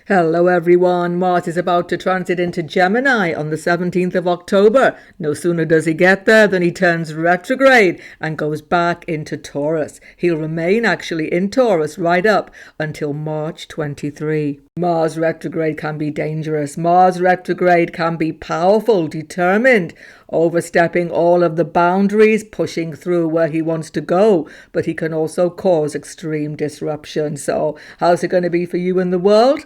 Hello everyone, Mars is about to transit into Gemini on the 17th of October. No sooner does he get there than he turns retrograde and goes back into Taurus. He'll remain actually in Taurus right up until March 23. Mars retrograde can be dangerous. Mars retrograde can be powerful, determined, overstepping all of the boundaries, pushing through where he wants to go, but he can also cause extreme disruption. So how's it going to be for you in the world?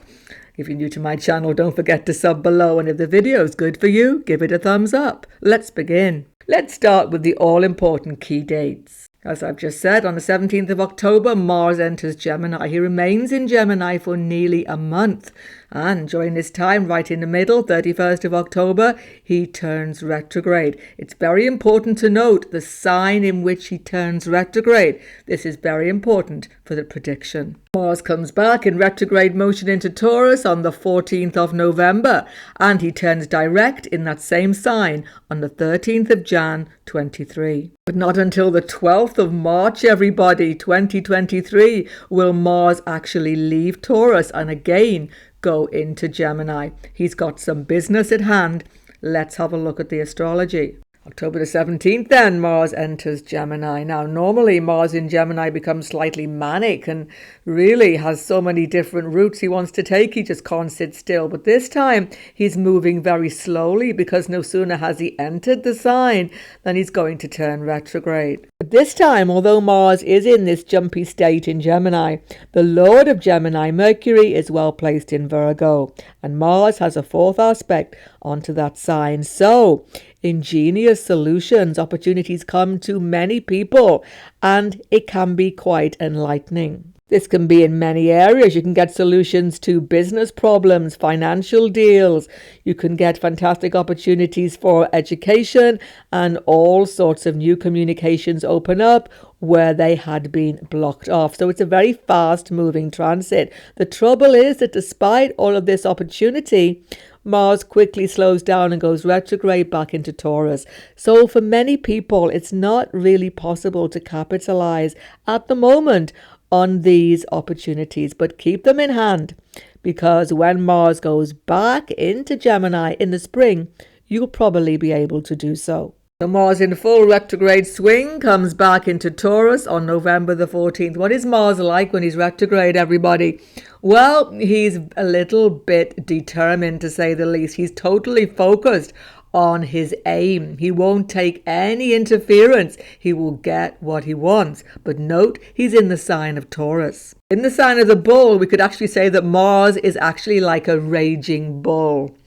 If you're new to my channel, don't forget to sub below, and if the video is good for you, give it a thumbs up. Let's begin. Let's start with the all-important key dates. As I've just said, on the 17th of October, Mars enters Gemini. He remains in Gemini for nearly a month. And during this time, right in the middle, 31st of October, he turns retrograde. It's very important to note the sign in which he turns retrograde. This is very important for the prediction. Mars comes back in retrograde motion into Taurus on the 14th of November, and he turns direct in that same sign on the 13th of Jan 23. But not until the 12th of March, everybody, 2023, will Mars actually leave Taurus and again go into Gemini. He's got some business at hand. Let's have a look at the astrology. October the 17th then, Mars enters Gemini. Now, normally Mars in Gemini becomes slightly manic and really has so many different routes he wants to take. He just can't sit still. But this time, he's moving very slowly because no sooner has he entered the sign than he's going to turn retrograde. But this time, although Mars is in this jumpy state in Gemini, the Lord of Gemini, Mercury, is well placed in Virgo. And Mars has a fourth aspect onto that sign. So, ingenious solutions, opportunities come to many people, and it can be quite enlightening. This can be in many areas. You can get solutions to business problems, financial deals. You can get fantastic opportunities for education, and all sorts of new communications open up where they had been blocked off. So it's a very fast moving transit. The trouble is that despite all of this opportunity, Mars quickly slows down and goes retrograde back into Taurus. So for many people, it's not really possible to capitalize at the moment on these opportunities, but keep them in hand, because when Mars goes back into Gemini in the spring, you'll probably be able to do so. So Mars in full retrograde swing comes back into Taurus on November the 14th. What is Mars like when he's retrograde, everybody? Well, he's a little bit determined, to say the least. He's totally focused on his aim. He won't take any interference. He will get what he wants. But note, he's in the sign of Taurus. In the sign of the bull, we could actually say that Mars is actually like a raging bull.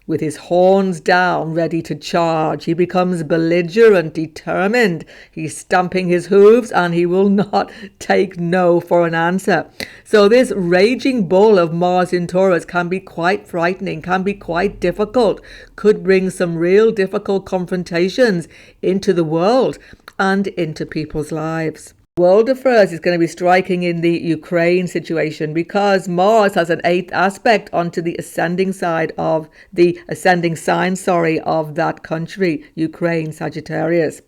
With his horns down, ready to charge. He becomes belligerent, determined. He's stamping his hooves, and he will not take no for an answer. So this raging bull of Mars in Taurus can be quite frightening, can be quite difficult, could bring some real difficult confrontations into the world and into people's lives. World affairs is going to be striking in the Ukraine situation because Mars has an eighth aspect onto the ascending sign of that country, Ukraine, Sagittarius.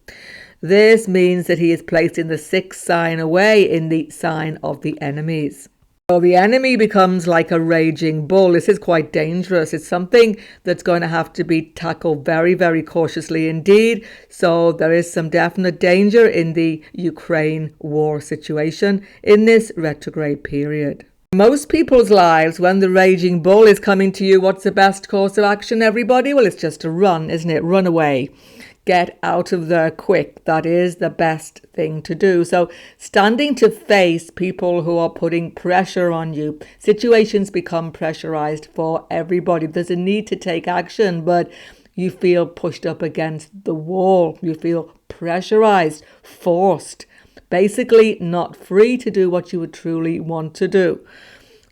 This means that he is placed in the sixth sign away in the sign of the enemies. So the enemy becomes like a raging bull. This is quite dangerous. It's something that's going to have to be tackled very, very cautiously indeed. So there is some definite danger in the Ukraine war situation in this retrograde period. Most people's lives, when the raging bull is coming to you, what's the best course of action, everybody? Well, it's just to run, isn't it? Run away. Get out of there quick. That is the best thing to do. So standing to face people who are putting pressure on you, situations become pressurized for everybody. There's a need to take action, but you feel pushed up against the wall. You feel pressurized, forced, basically not free to do what you would truly want to do.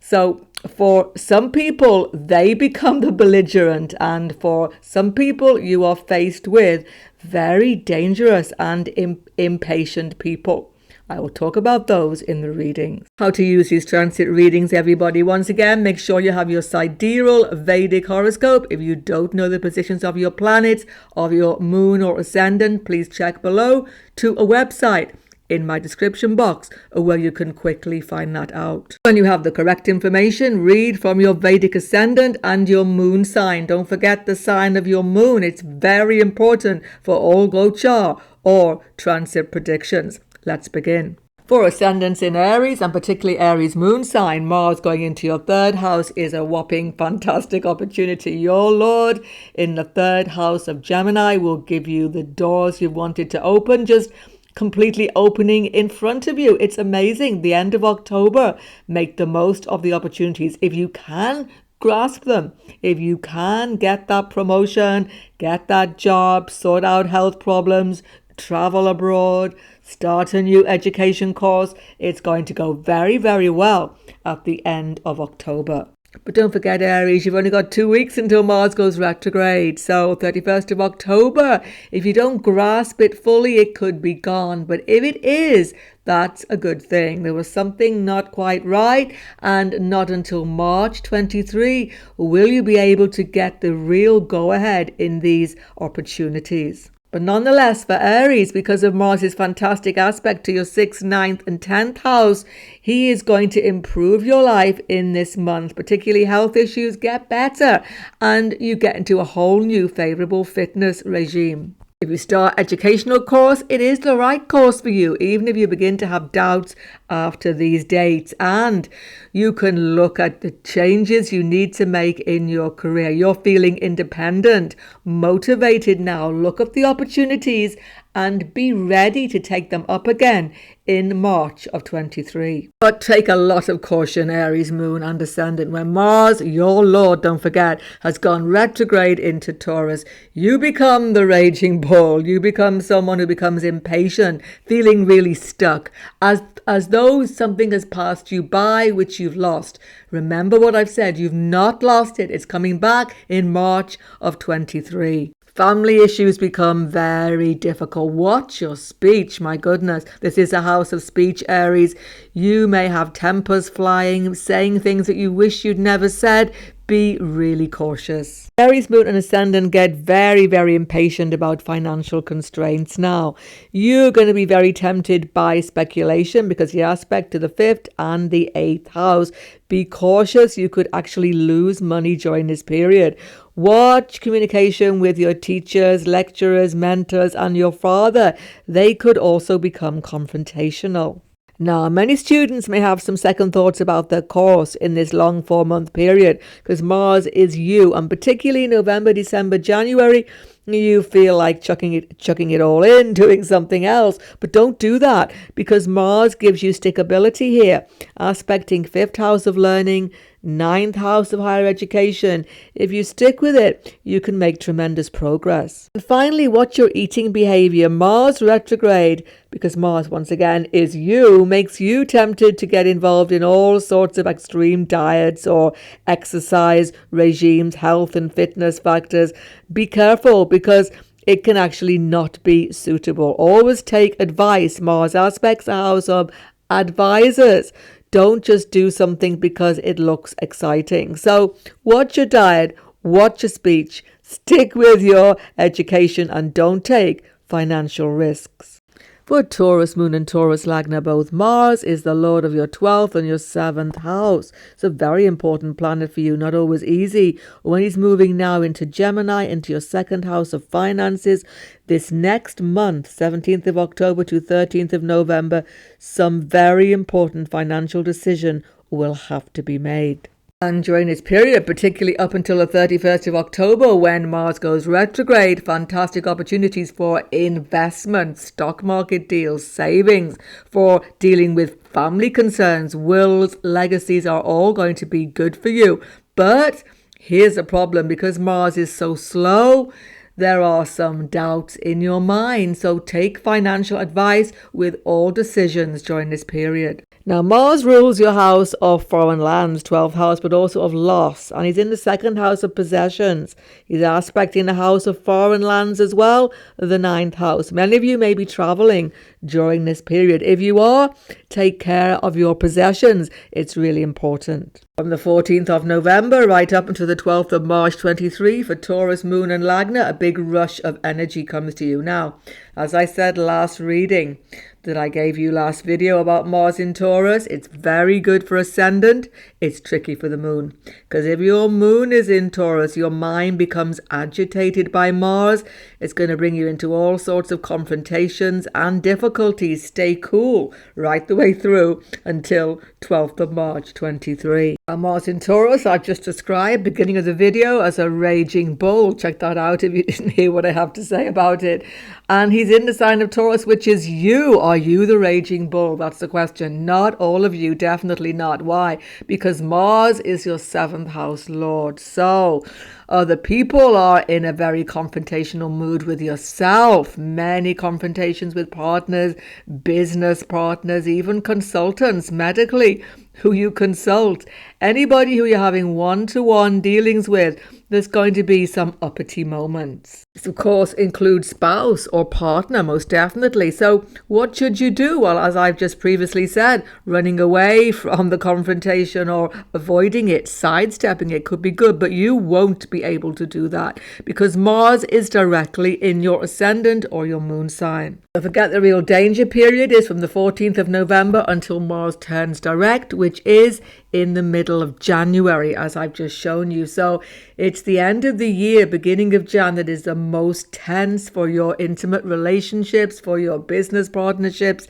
So for some people, they become the belligerent, and for some people, you are faced with very dangerous and impatient people. I will talk about those in the readings. How to use these transit readings, everybody. Once again, make sure you have your sidereal Vedic horoscope. If you don't know the positions of your planets, of your moon or ascendant, please check below to a website, in my description box, where you can quickly find that out. When you have the correct information, read from your Vedic Ascendant and your moon sign. Don't forget the sign of your moon. It's very important for all Gochar or transit predictions. Let's begin. For ascendants in Aries, and particularly Aries moon sign, Mars going into your third house is a whopping fantastic opportunity. Your Lord in the third house of Gemini will give you the doors you wanted to open, just completely opening in front of you. It's amazing. The end of October, make the most of the opportunities. If you can grasp them, if you can get that promotion, get that job, sort out health problems, travel abroad, start a new education course, it's going to go very, very well at the end of October. But don't forget, Aries, you've only got 2 weeks until Mars goes retrograde. So 31st of October, if you don't grasp it fully, it could be gone. But if it is, that's a good thing. There was something not quite right, and not until March 23 will you be able to get the real go-ahead in these opportunities. But nonetheless, for Aries, because of Mars' fantastic aspect to your 6th, 9th and 10th house, he is going to improve your life in this month. Particularly health issues get better and you get into a whole new favourable fitness regime. If you start educational course, it is the right course for you, even if you begin to have doubts after these dates. And you can look at the changes you need to make in your career. You're feeling independent, motivated now. Look at the opportunities and be ready to take them up again in March of 23. But take a lot of caution, Aries moon and ascendant. When Mars, your Lord, don't forget, has gone retrograde into Taurus, you become the raging bull. You become someone who becomes impatient, feeling really stuck, as though something has passed you by which you've lost. Remember what I've said, you've not lost it. It's coming back in March of 23. Family issues become very difficult. Watch your speech, my goodness. This is a house of speech, Aries. You may have tempers flying, saying things that you wish you'd never said. Be really cautious. Aries moon and ascendant get very, very impatient about financial constraints now. You're going to be very tempted by speculation because the aspect to the 5th and the 8th house. Be cautious. You could actually lose money during this period. Watch communication with your teachers, lecturers, mentors, and your father. They could also become confrontational. Now, many students may have some second thoughts about their course in this long 4-month period because Mars is you, and particularly November, December, January, you feel like chucking it all in, doing something else. But don't do that because Mars gives you stickability here, aspecting 5th house of learning, 9th house of higher education. If you stick with it, you can make tremendous progress. And finally, watch your eating behavior. Mars retrograde, because Mars once again is you, makes you tempted to get involved in all sorts of extreme diets or exercise regimes, health and fitness factors. Be careful because it can actually not be suitable. Always take advice. Mars aspects a house of advisors. Don't just do something because it looks exciting. So watch your diet, watch your speech, stick with your education, and don't take financial risks. For Taurus moon and Taurus Lagna, both Mars is the Lord of your 12th and your 7th house. It's a very important planet for you, not always easy. When he's moving now into Gemini, into your 2nd house of finances, this next month, 17th of October to 13th of November, some very important financial decision will have to be made. And during this period, particularly up until the 31st of October, when Mars goes retrograde, fantastic opportunities for investment, stock market deals, savings, for dealing with family concerns, wills, legacies are all going to be good for you. But here's a problem, because Mars is so slow, there are some doubts in your mind. So take financial advice with all decisions during this period. Now, Mars rules your house of foreign lands, 12th house, but also of loss. And he's in the 2nd house of possessions. He's aspecting the house of foreign lands as well, the 9th house. Many of you may be traveling during this period. If you are, take care of your possessions. It's really important. From the 14th of November right up until the 12th of March 23 for Taurus, Moon and Lagna, a big rush of energy comes to you. Now, as I said last reading, that I gave you last video about Mars in Taurus. It's very good for Ascendant. It's tricky for the Moon. Because if your Moon is in Taurus, your mind becomes agitated by Mars. It's going to bring you into all sorts of confrontations and difficulties. Stay cool right the way through until 12th of March 23. Mars in Taurus, I've just described, beginning of the video, as a raging bull. Check that out if you didn't hear what I have to say about it. And he's in the sign of Taurus, which is you. Are you the raging bull? That's the question. Not all of you, definitely not. Why? Because Mars is your 7th house lord. So other people are in a very confrontational mood with yourself. Many confrontations with partners, business partners, even consultants medically who you consult. Anybody who you're having one-to-one dealings with, there's going to be some uppity moments. This, of course, includes spouse or partner, most definitely. So what should you do? Well, as I've just previously said, running away from the confrontation or avoiding it, sidestepping it could be good, but you won't be able to do that because Mars is directly in your ascendant or your moon sign. Don't forget, the real danger period is from the 14th of November until Mars turns direct, which is in the middle of January, as I've just shown you. So it's the end of the year, beginning of Jan, that is the most tense for your intimate relationships, for your business partnerships.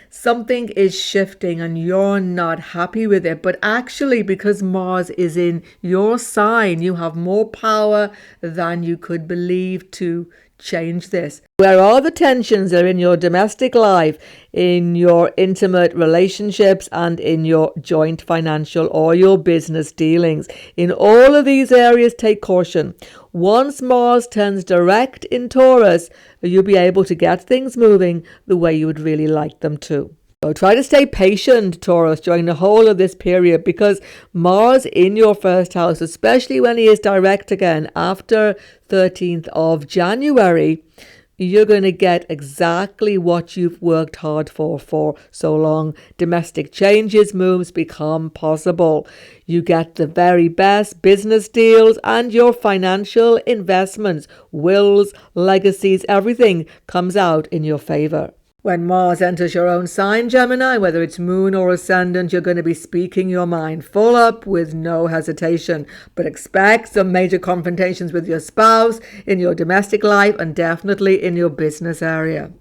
Something is shifting and you're not happy with it. But actually, because Mars is in your sign, you have more power than you could believe to change this. Where are the tensions? Are in your domestic life, in your intimate relationships, and in your joint financial or your business dealings. In all of these areas, take caution. Once Mars turns direct in Taurus, you'll be able to get things moving the way you would really like them to. So try to stay patient, Taurus, during the whole of this period, because Mars in your first house, especially when he is direct again after 13th of January, you're going to get exactly what you've worked hard for so long. Domestic changes, moves become possible. You get the very best business deals and your financial investments, wills, legacies, everything comes out in your favor. When Mars enters your own sign, Gemini, whether it's moon or ascendant, you're going to be speaking your mind full up with no hesitation. But expect some major confrontations with your spouse, in your domestic life, and definitely in your business area.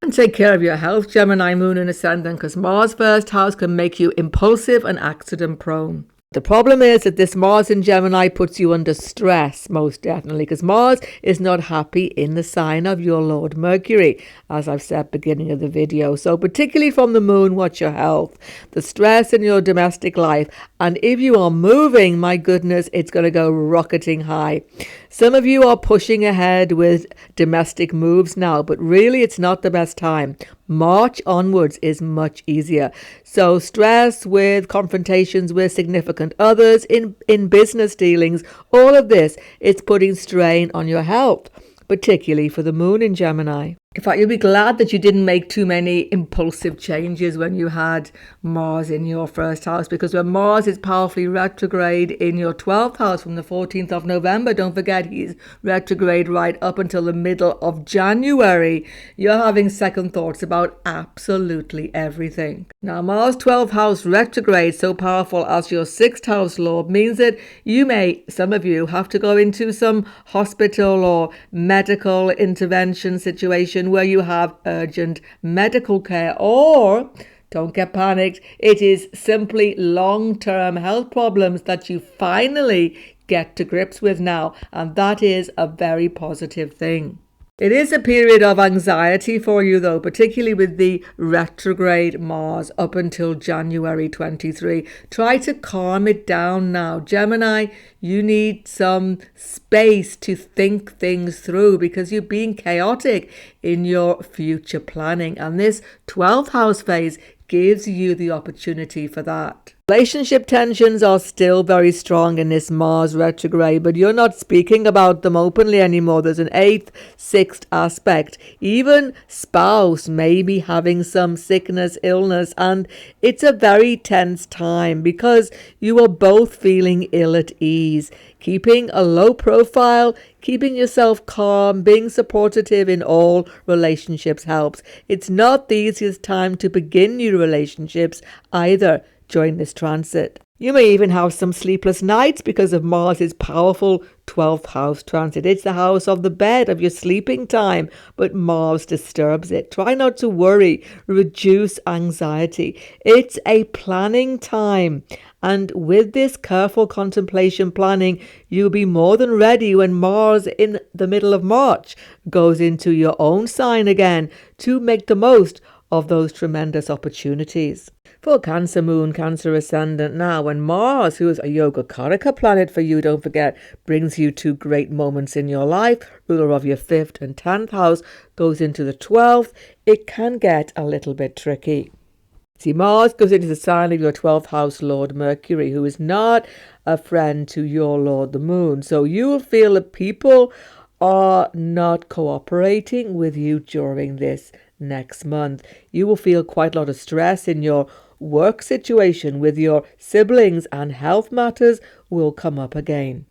And take care of your health, Gemini, moon and ascendant, because Mars' first house can make you impulsive and accident prone. The problem is that this Mars in Gemini puts you under stress, most definitely, because Mars is not happy in the sign of your Lord Mercury, as I've said beginning of the video. So particularly from the moon, watch your health, the stress in your domestic life. And if you are moving, my goodness, it's going to go rocketing high. Some of you are pushing ahead with domestic moves now, but really it's not the best time. March onwards is much easier. So stress with confrontations with significant others in business dealings, all of this is putting strain on your health, particularly for the moon in Gemini. In fact, you'll be glad that you didn't make too many impulsive changes when you had Mars in your first house, because when Mars is powerfully retrograde in your 12th house from the 14th of November, don't forget he's retrograde right up until the middle of January, you're having second thoughts about absolutely everything. Now, Mars 12th house retrograde, so powerful as your 6th house lord, means that some of you have to go into some hospital or medical intervention situation where you have urgent medical care, or don't get panicked, it is simply long-term health problems that you finally get to grips with now, and that is a very positive thing. It is a period of anxiety for you, though, particularly with the retrograde Mars up until January 23. Try to calm it down now. Gemini, you need some space to think things through because you're being chaotic in your future planning. And this 12th house phase gives you the opportunity for that. Relationship tensions are still very strong in this Mars retrograde, but you're not speaking about them openly anymore. There's an 8th, 6th aspect. Even spouse may be having some sickness, illness, and it's a very tense time because you are both feeling ill at ease. Keeping a low profile, keeping yourself calm, being supportive in all relationships helps. It's not the easiest time to begin new relationships either during this transit. You may even have some sleepless nights because of Mars's powerful 12th house transit. It's the house of the bed, of your sleeping time, but Mars disturbs it. Try not to worry, reduce anxiety. It's a planning time. And with this careful contemplation planning, you'll be more than ready when Mars in the middle of March goes into your own sign again to make the most of those tremendous opportunities. For Cancer Moon, Cancer Ascendant now, when Mars, who is a Yoga Karaka planet for you, don't forget, brings you two great moments in your life, ruler of your 5th and 10th house, goes into the 12th, it can get a little bit tricky. See, Mars goes into the sign of your 12th house Lord Mercury, who is not a friend to your Lord the Moon. So you will feel that people are not cooperating with you during this next month. You will feel quite a lot of stress in your work situation with your siblings, and health matters will come up again.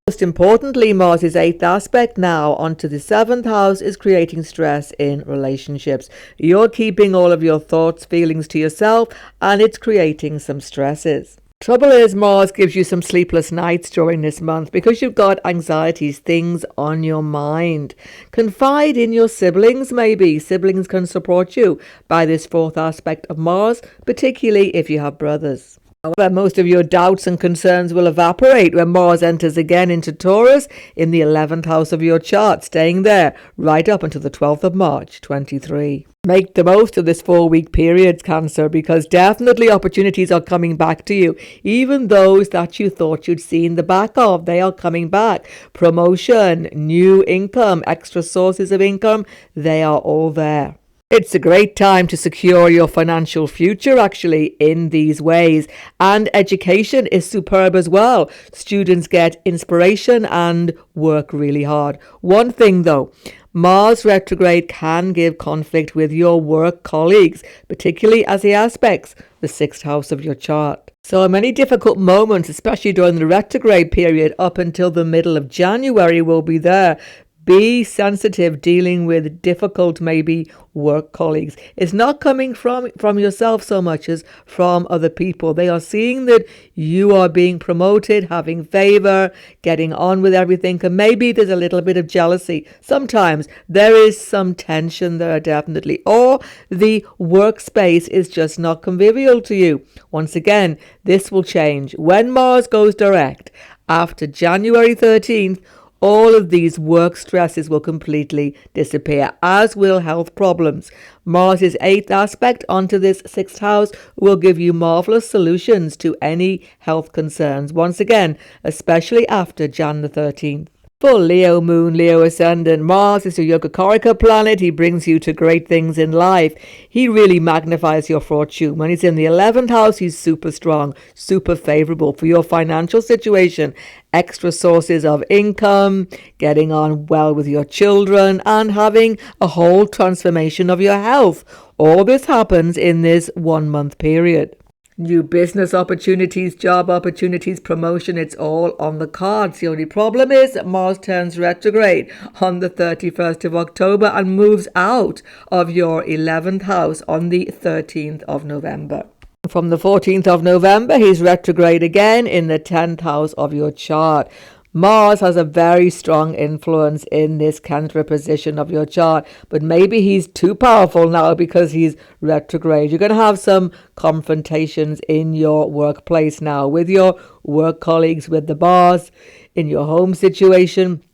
Most importantly, Mars' 8th aspect now onto the 7th house is creating stress in relationships. You're keeping all of your thoughts, feelings to yourself, and it's creating some stresses. Trouble is, Mars gives you some sleepless nights during this month because you've got anxieties, things on your mind. Confide in your siblings, maybe. Siblings can support you by this 4th aspect of Mars, particularly if you have brothers. However, most of your doubts and concerns will evaporate when Mars enters again into Taurus in the 11th house of your chart, staying there right up until the 12th of March, 23. Make the most of this 4-week period, Cancer, because definitely opportunities are coming back to you. Even those that you thought you'd seen the back of, they are coming back. Promotion, new income, extra sources of income, they are all there. It's a great time to secure your financial future, actually, in these ways. And education is superb as well. Students get inspiration and work really hard. One thing, though, Mars retrograde can give conflict with your work colleagues, particularly as he aspects the 6th house of your chart. So many difficult moments, especially during the retrograde period up until the middle of January, will be there. Be sensitive dealing with difficult, maybe, work colleagues. It's not coming from yourself so much as from other people. They are seeing that you are being promoted, having favor, getting on with everything, and maybe there's a little bit of jealousy. Sometimes there is some tension there, definitely. Or the workspace is just not convivial to you. Once again, this will change. When Mars goes direct after January 13th, all of these work stresses will completely disappear, as will health problems. Mars' 8th aspect onto this 6th house will give you marvelous solutions to any health concerns, once again, especially after Jan the 13th. For Leo Moon, Leo Ascendant, Mars is your Yogacarika planet. He brings you to great things in life. He really magnifies your fortune. When he's in the 11th house, he's super strong, super favorable for your financial situation. Extra sources of income, getting on well with your children, and having a whole transformation of your health. All this happens in this 1-month period. New business opportunities, job opportunities, promotion, it's all on the cards. The only problem is that Mars turns retrograde on the 31st of October and moves out of your 11th house on the 13th of November. From the 14th of November, he's retrograde again in the 10th house of your chart. Mars has a very strong influence in this Cancer position of your chart, but maybe he's too powerful now because he's retrograde. You're going to have some confrontations in your workplace now with your work colleagues, with the boss, in your home situation.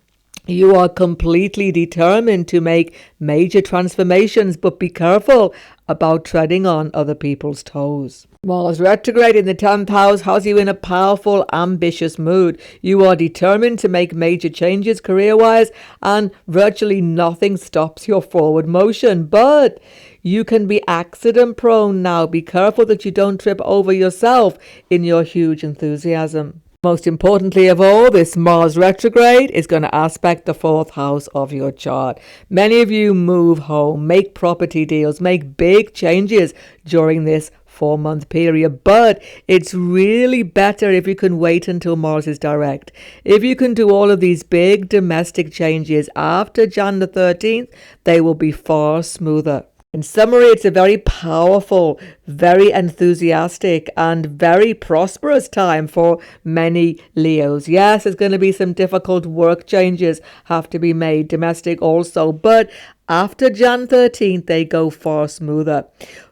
You are completely determined to make major transformations, but be careful about treading on other people's toes. Mars retrograde in the 10th house has you in a powerful, ambitious mood. You are determined to make major changes career-wise, and virtually nothing stops your forward motion. But you can be accident prone now. Be careful that you don't trip over yourself in your huge enthusiasm. Most importantly of all, this Mars retrograde is going to aspect the 4th house of your chart. Many of you move home, make property deals, make big changes during this 4-month period, but it's really better if you can wait until Mars is direct. If you can do all of these big domestic changes after Jan the 13th, they will be far smoother. In summary, it's a very powerful, very enthusiastic, and very prosperous time for many Leos. Yes, there's going to be some difficult work changes have to be made, domestic also, but after Jan 13th, they go far smoother.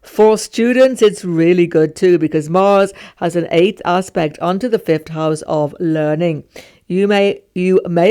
For students, it's really good too, because Mars has an 8th aspect onto the 5th house of learning. You may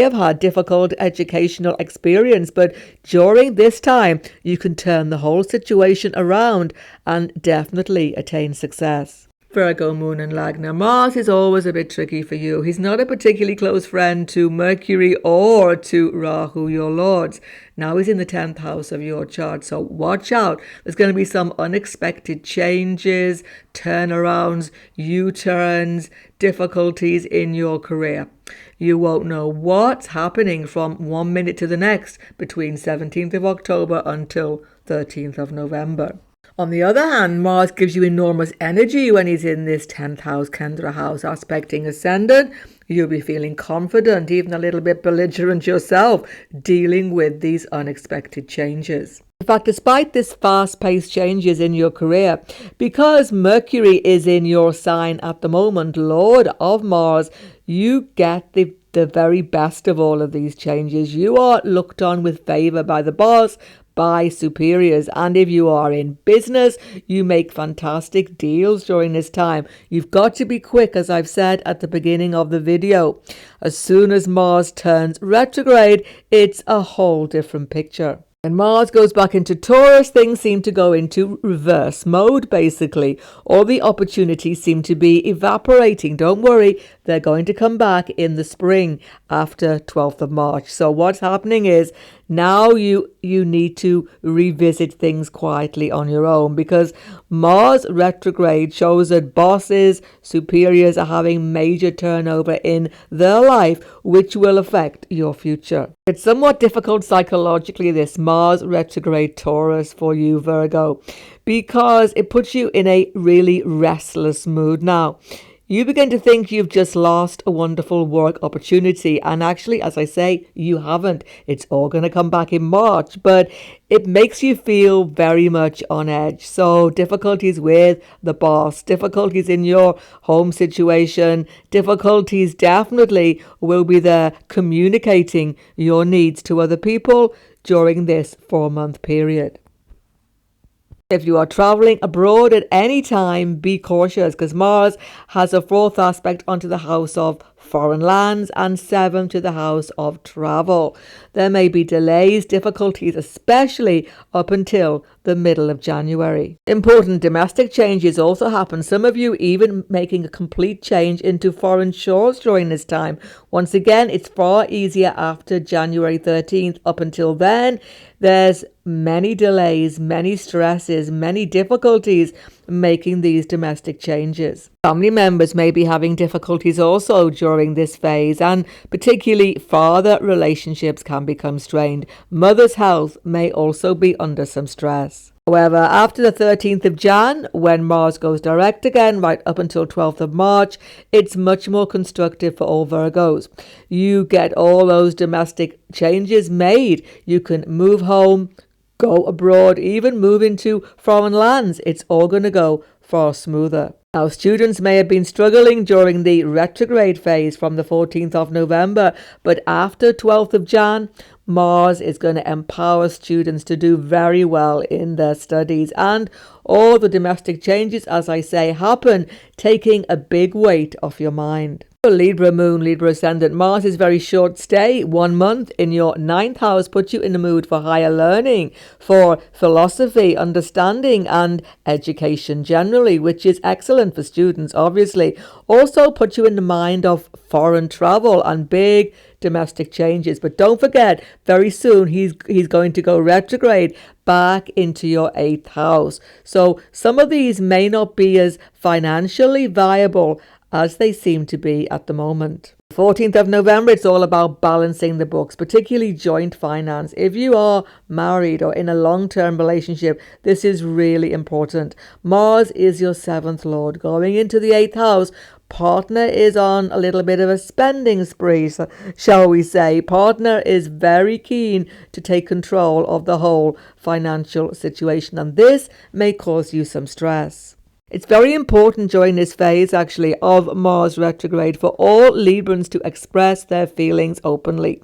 have had difficult educational experience, but during this time, you can turn the whole situation around and definitely attain success. Virgo, Moon and Lagna. Mars is always a bit tricky for you. He's not a particularly close friend to Mercury or to Rahu, your lords. Now he's in the 10th house of your chart, so watch out. There's going to be some unexpected changes, turnarounds, U-turns, difficulties in your career. You won't know what's happening from 1 minute to the next between 17th of October until 13th of November. On the other hand, Mars gives you enormous energy when he's in this 10th house, Kendra house, aspecting Ascendant. You'll be feeling confident, even a little bit belligerent yourself, dealing with these unexpected changes. In fact, despite this fast-paced changes in your career, because Mercury is in your sign at the moment, Lord of Mars, you get the very best of all of these changes. You are looked on with favor by the boss, by superiors, and if you are in business, you make fantastic deals during this time. You've got to be quick, as I've said at the beginning of the video. As soon as Mars turns retrograde, it's a whole different picture. When Mars goes back into Taurus, things seem to go into reverse mode, basically. All the opportunities seem to be evaporating. Don't worry, they're going to come back in the spring after 12th of March. So what's happening is now you need to revisit things quietly on your own, because Mars retrograde shows that bosses, superiors are having major turnover in their life, which will affect your future. It's somewhat difficult psychologically, this Mars retrograde Taurus for you, Virgo, because it puts you in a really restless mood now. You begin to think you've just lost a wonderful work opportunity. And actually, as I say, you haven't. It's all going to come back in March. But it makes you feel very much on edge. So difficulties with the boss, difficulties in your home situation, difficulties definitely will be there communicating your needs to other people during this 4-month period. If you are traveling abroad at any time, be cautious, because Mars has a 4th aspect onto the house of foreign lands and 7 to the house of travel. There may be delays, difficulties, especially up until the middle of January. Important domestic changes also happen. Some of you even making a complete change into foreign shores during this time. Once again, it's far easier after January 13th. Up until then, there's many delays, many stresses, many difficulties making these domestic changes. Family members may be having difficulties also during this phase, and particularly father relationships can become strained. Mother's health may also be under some stress. However, after the 13th of Jan, when Mars goes direct again, right up until 12th of March, it's much more constructive for all Virgos. You get all those domestic changes made. You can move home, go abroad, even move into foreign lands. It's all going to go far smoother. Now, students may have been struggling during the retrograde phase from the 14th of November, but after 12th of Jan, Mars is going to empower students to do very well in their studies, and all the domestic changes, as I say, happen, taking a big weight off your mind. Libra Moon, Libra Ascendant, Mars is very short stay. 1 month in your 9th house puts you in the mood for higher learning, for philosophy, understanding, and education generally, which is excellent for students, obviously. Also puts you in the mind of foreign travel and big domestic changes. But don't forget, very soon he's going to go retrograde back into your 8th house. So some of these may not be as financially viable as they seem to be at the moment. 14th of November, it's all about balancing the books, particularly joint finance. If you are married or in a long-term relationship, this is really important. Mars is your 7th lord. Going into the 8th house, partner is on a little bit of a spending spree, shall we say. Partner is very keen to take control of the whole financial situation, and this may cause you some stress. It's very important during this phase, actually, of Mars retrograde for all Librans to express their feelings openly.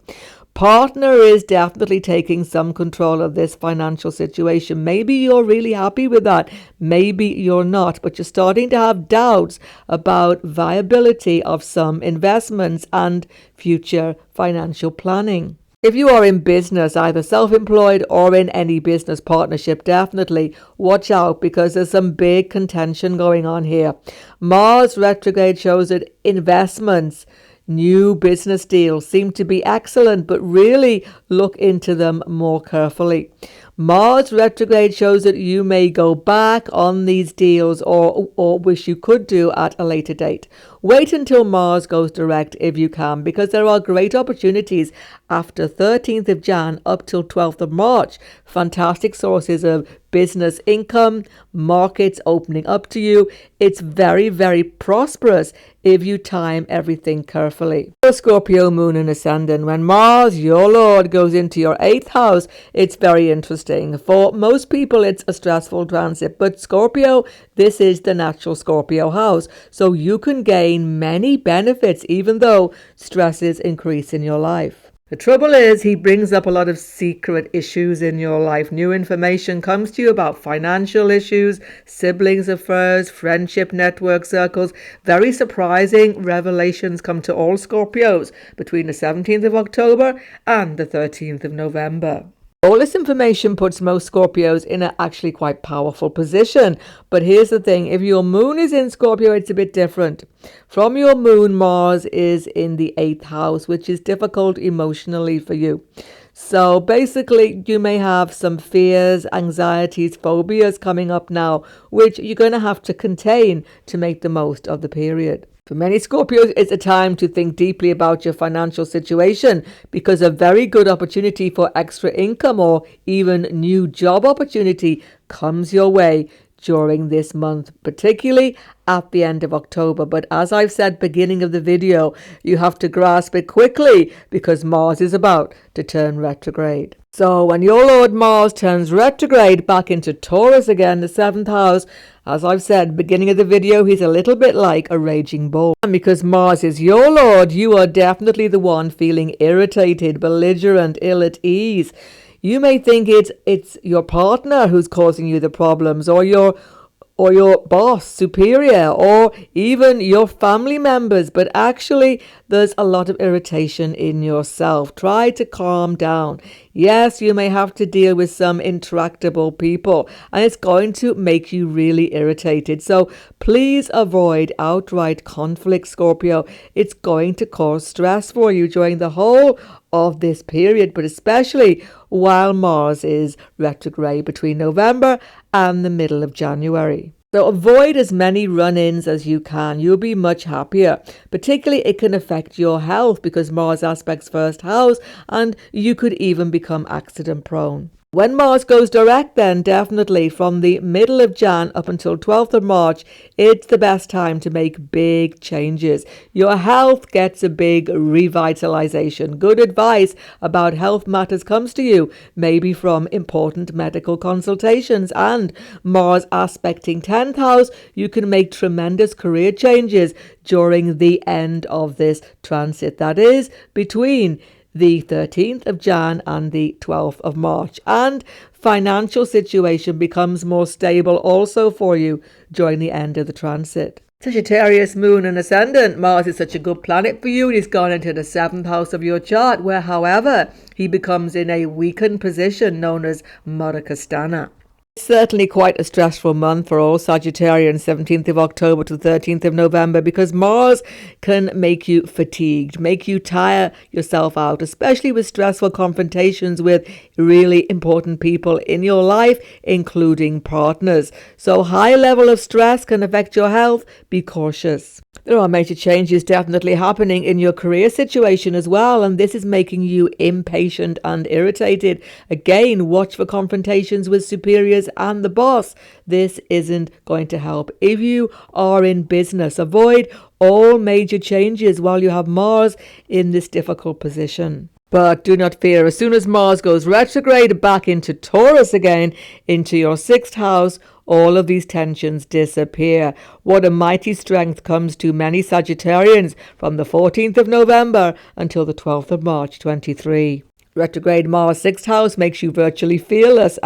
Partner is definitely taking some control of this financial situation. Maybe you're really happy with that. Maybe you're not, but you're starting to have doubts about viability of some investments and future financial planning. If you are in business, either self-employed or in any business partnership, definitely watch out because there's some big contention going on here. Mars retrograde shows that investments, new business deals seem to be excellent, but really look into them more carefully. Mars retrograde shows that you may go back on these deals or wish you could do at a later date. Wait until Mars goes direct if you can, because there are great opportunities after 13th of Jan up till 12th of March. Fantastic sources of business income, markets opening up to you. It's very, very prosperous if you time everything carefully. Scorpio, Moon and Ascendant. When Mars, your Lord, goes into your 8th house, it's very interesting. For most people, it's a stressful transit, but Scorpio, this is the natural Scorpio house. So you can gain many benefits even though stresses increase in your life. The trouble is, he brings up a lot of secret issues in your life. New information comes to you about financial issues, siblings affairs, friendship network circles. Very surprising revelations come to all Scorpios between the 17th of October and the 13th of November. All this information puts most Scorpios in an actually quite powerful position. But here's the thing, if your moon is in Scorpio, it's a bit different. From your moon, Mars is in the 8th house, which is difficult emotionally for you. So basically, you may have some fears, anxieties, phobias coming up now, which you're going to have to contain to make the most of the period. For many Scorpios, it's a time to think deeply about your financial situation because a very good opportunity for extra income or even new job opportunity comes your way during this month, particularly at the end of October. But as I've said beginning of the video, you have to grasp it quickly because Mars is about to turn retrograde. So when your Lord Mars turns retrograde back into Taurus again, the 7th house, as I've said beginning of the video, he's a little bit like a raging bull. And because Mars is your Lord, you are definitely the one feeling irritated, belligerent, ill at ease. You may think it's your partner who's causing you the problems, or your boss, superior, or even your family members, but actually there's a lot of irritation in yourself. Try to calm down. Yes, you may have to deal with some intractable people, and it's going to make you really irritated. So please avoid outright conflict, Scorpio. It's going to cause stress for you during the whole of this period, but especially while Mars is retrograde between November and the middle of January. So avoid as many run-ins as you can. You'll be much happier. Particularly, it can affect your health because Mars aspects 1st house, and you could even become accident prone. When Mars goes direct, then definitely from the middle of Jan up until 12th of March, it's the best time to make big changes. Your health gets a big revitalization. Good advice about health matters comes to you, maybe from important medical consultations. And Mars aspecting 10th house, you can make tremendous career changes during the end of this transit. That is between the 13th of Jan and the 12th of March. And financial situation becomes more stable also for you during the end of the transit. Sagittarius, Moon and Ascendant. Mars is such a good planet for you. He's gone into the 7th house of your chart, where, however, he becomes in a weakened position known as Maracastana. It's certainly quite a stressful month for all Sagittarians, 17th of October to 13th of November, because Mars can make you fatigued, make you tire yourself out, especially with stressful confrontations with really important people in your life, including partners. So high level of stress can affect your health. Be cautious. There are major changes definitely happening in your career situation as well, and this is making you impatient and irritated. Again, watch for confrontations with superiors and the boss. This isn't going to help. If you are in business, avoid all major changes while you have Mars in this difficult position. But do not fear, as soon as Mars goes retrograde back into Taurus again, into your 6th house, all of these tensions disappear. What a mighty strength comes to many Sagittarians from the 14th of November until the 12th of March 23. Retrograde Mars 6th house makes you virtually fearless,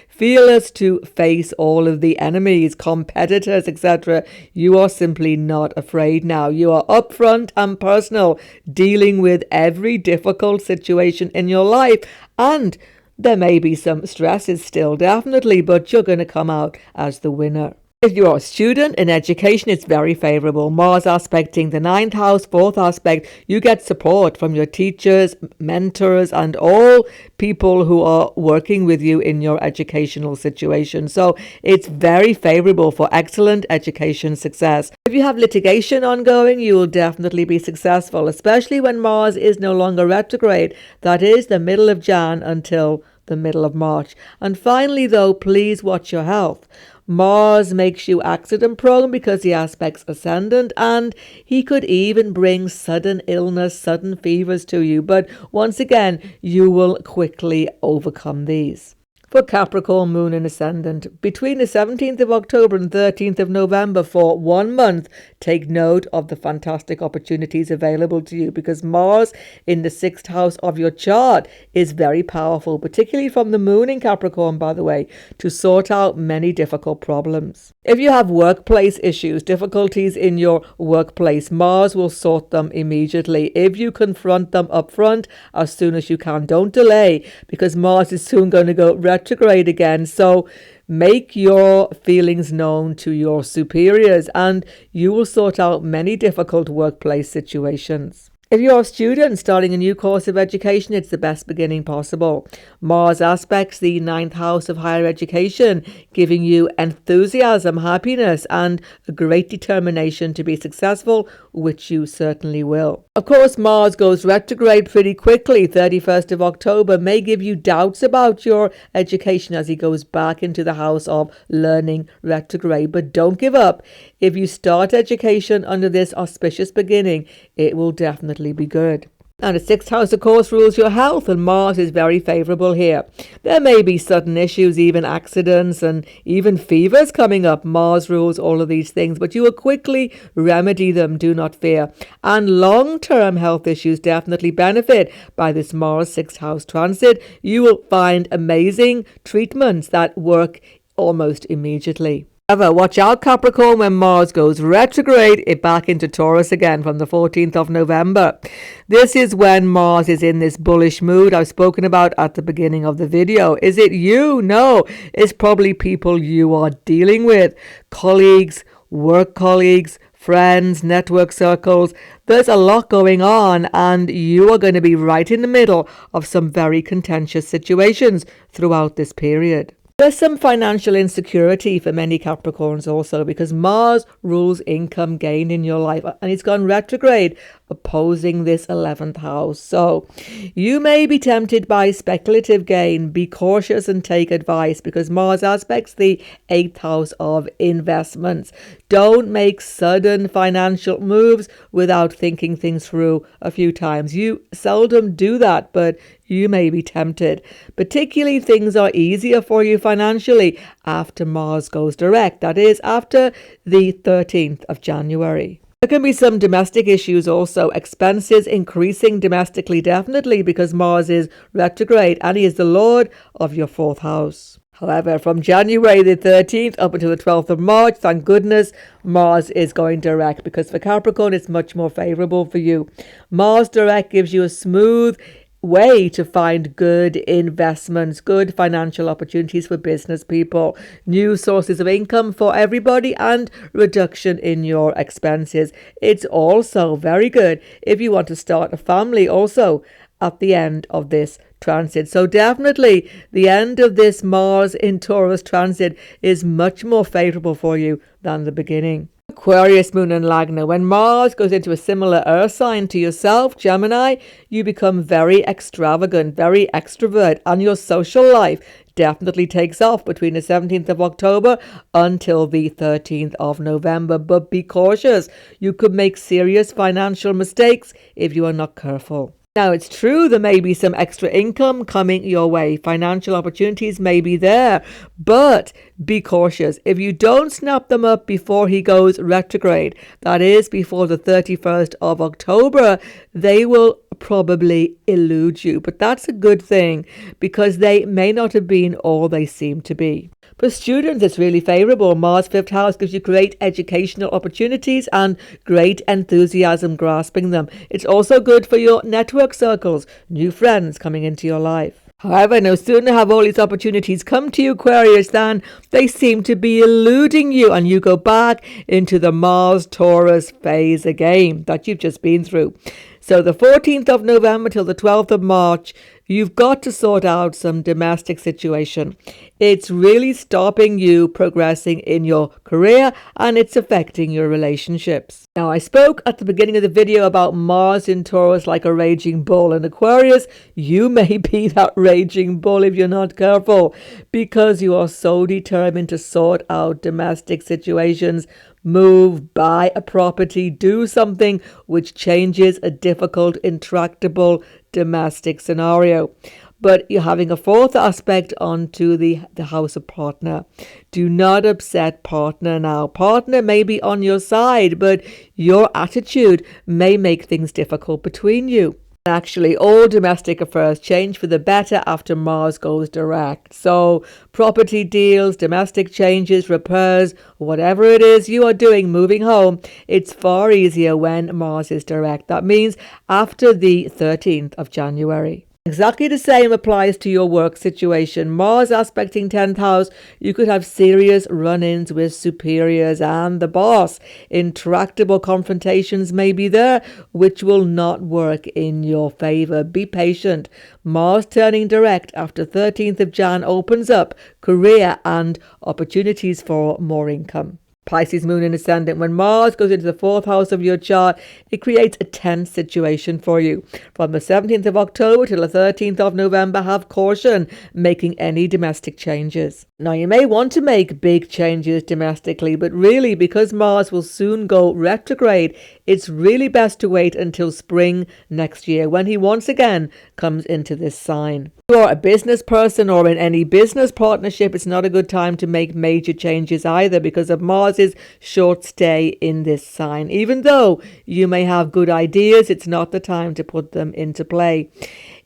fearless to face all of the enemies, competitors, etc. You are simply not afraid now. You are upfront and personal, dealing with every difficult situation in your life, and there may be some stresses still, definitely, but you're going to come out as the winner. If you're a student in education, it's very favorable. Mars aspecting the 9th house, 4th aspect, you get support from your teachers, mentors, and all people who are working with you in your educational situation. So it's very favorable for excellent education success. If you have litigation ongoing, you will definitely be successful, especially when Mars is no longer retrograde. That is the middle of Jan until the middle of March. And finally, though, please watch your health. Mars makes you accident prone because he aspects ascendant, and he could even bring sudden illness, sudden fevers to you. But once again, you will quickly overcome these. For Capricorn, Moon and Ascendant, between the 17th of October and 13th of November for 1 month, take note of the fantastic opportunities available to you, because Mars in the 6th house of your chart is very powerful, particularly from the Moon in Capricorn, by the way, to sort out many difficult problems. If you have workplace issues, difficulties in your workplace, Mars will sort them immediately. If you confront them up front as soon as you can, don't delay, because Mars is soon going to go retrograde again. So make your feelings known to your superiors and you will sort out many difficult workplace situations. If you're a student starting a new course of education, it's the best beginning possible. Mars aspects the 9th house of higher education, giving you enthusiasm, happiness, and a great determination to be successful, which you certainly will. Of course, Mars goes retrograde pretty quickly. 31st of October may give you doubts about your education as he goes back into the house of learning retrograde. But don't give up. If you start education under this auspicious beginning, it will definitely be good. And the 6th house, of course, rules your health, and Mars is very favorable here. There may be sudden issues, even accidents and even fevers coming up. Mars rules all of these things, but you will quickly remedy them, do not fear. And long-term health issues definitely benefit by this Mars 6th house transit. You will find amazing treatments that work almost immediately. However, watch out, Capricorn, when Mars goes retrograde, it back into Taurus again from the 14th of November. This is when Mars is in this bullish mood I've spoken about at the beginning of the video. Is it you? No, it's probably people you are dealing with. Colleagues, work colleagues, friends, network circles. There's a lot going on and you are going to be right in the middle of some very contentious situations throughout this period. There's some financial insecurity for many Capricorns also, because Mars rules income gain in your life and it's gone retrograde, opposing this 11th house. So you may be tempted by speculative gain. Be cautious and take advice, because Mars aspects the 8th house of investments. Don't make sudden financial moves without thinking things through a few times. You seldom do that, but you may be tempted. Particularly, things are easier for you financially after Mars goes direct. That is, after the 13th of January. There can be some domestic issues also, expenses increasing domestically, definitely, because Mars is retrograde and he is the Lord of your 4th house. However, from January the 13th up until the 12th of March, thank goodness, Mars is going direct, because for Capricorn, it's much more favorable for you. Mars direct gives you a smooth way to find good investments, good financial opportunities for business people, new sources of income for everybody, and reduction in your expenses. It's also very good if you want to start a family also at the end of this transit. So definitely the end of this Mars in Taurus transit is much more favorable for you than the beginning. Aquarius, Moon and Lagna. When Mars goes into a similar earth sign to yourself, Gemini, you become very extravagant, very extrovert, and your social life definitely takes off between the 17th of October until the 13th of November. But be cautious. You could make serious financial mistakes if you are not careful. Now, it's true there may be some extra income coming your way. Financial opportunities may be there, but be cautious. If you don't snap them up before he goes retrograde, that is before the 31st of October, they will probably elude you. But that's a good thing, because they may not have been all they seem to be. For students, it's really favorable. Mars 5th house gives you great educational opportunities and great enthusiasm grasping them. It's also good for your network circles, new friends coming into your life. However, no sooner have all these opportunities come to you, Aquarius, than they seem to be eluding you, and you go back into the Mars-Taurus phase again that you've just been through. So the 14th of November till the 12th of March, you've got to sort out some domestic situation. It's really stopping you progressing in your career, and it's affecting your relationships. Now, I spoke at the beginning of the video about Mars in Taurus like a raging bull. In Aquarius, you may be that raging bull if you're not careful, because you are so determined to sort out domestic situations. Move, buy a property, do something which changes a difficult, intractable domestic scenario. But you're having a 4th aspect onto the house of partner. Do not upset partner now. Partner may be on your side, but your attitude may make things difficult between you. Actually, all domestic affairs change for the better after Mars goes direct. So property deals, domestic changes, repairs, whatever it is you are doing, moving home, it's far easier when Mars is direct. That means after the 13th of January. Exactly the same applies to your work situation. Mars aspecting 10th house, you could have serious run-ins with superiors and the boss. Intractable confrontations may be there, which will not work in your favor. Be patient. Mars turning direct after 13th of Jan opens up career and opportunities for more income. Pisces, Moon and Ascendant. When Mars goes into the 4th house of your chart, it creates a tense situation for you. From the 17th of October till the 13th of November, have caution making any domestic changes. Now, you may want to make big changes domestically, but really, because Mars will soon go retrograde, it's really best to wait until spring next year, when he once again comes into this sign. If you are a business person or in any business partnership, it's not a good time to make major changes either, because of Mars's short stay in this sign. Even though you may have good ideas, it's not the time to put them into play.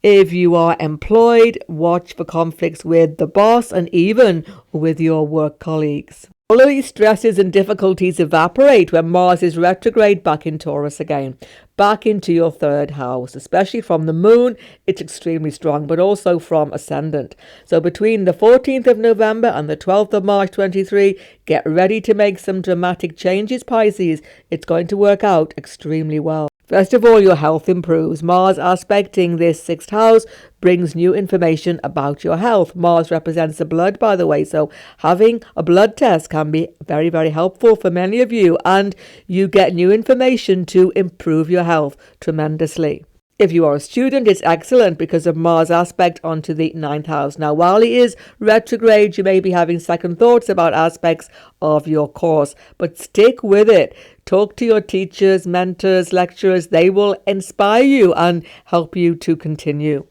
If you are employed, watch for conflicts with the boss and even with your work colleagues. All of these stresses and difficulties evaporate when Mars is retrograde back in Taurus again, back into your 3rd house, especially from the moon. It's extremely strong, but also from ascendant. So between the 14th of November and the 12th of March 23, get ready to make some dramatic changes, Pisces. It's going to work out extremely well. First of all, your health improves. Mars aspecting this 6th house brings new information about your health. Mars represents the blood, by the way, so having a blood test can be very, very helpful for many of you, and you get new information to improve your health tremendously. If you are a student, it's excellent because of Mars aspect onto the 9th house. Now, while he is retrograde, you may be having second thoughts about aspects of your course, but stick with it. Talk to your teachers, mentors, lecturers. They will inspire you and help you to continue.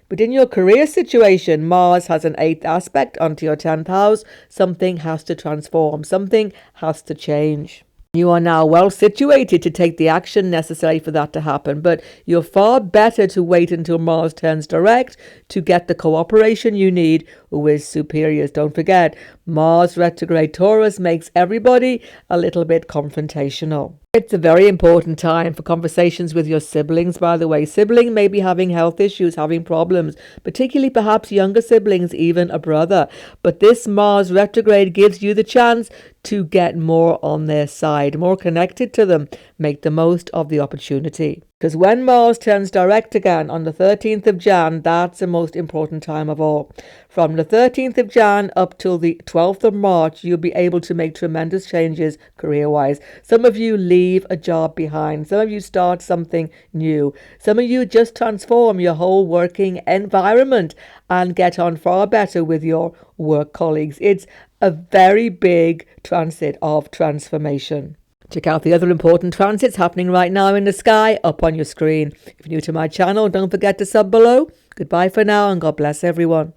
But in your career situation, Mars has an 8th aspect onto your 10th house. Something has to transform. Something has to change. You are now well situated to take the action necessary for that to happen, but you're far better to wait until Mars turns direct to get the cooperation you need with superiors. Don't forget, Mars retrograde Taurus makes everybody a little bit confrontational. It's a very important time for conversations with your siblings, by the way. Sibling may be having health issues, having problems, particularly perhaps younger siblings, even a brother. But this Mars retrograde gives you the chance to get more on their side, more connected to them. Make the most of the opportunity. Because when Mars turns direct again on the 13th of Jan, that's the most important time of all. From the 13th of Jan up till the 12th of March, you'll be able to make tremendous changes career-wise. Some of you leave a job behind. Some of you start something new. Some of you just transform your whole working environment and get on far better with your work colleagues. It's a very big transit of transformation. Check out the other important transits happening right now in the sky up on your screen. If you're new to my channel, don't forget to sub below. Goodbye for now and God bless everyone.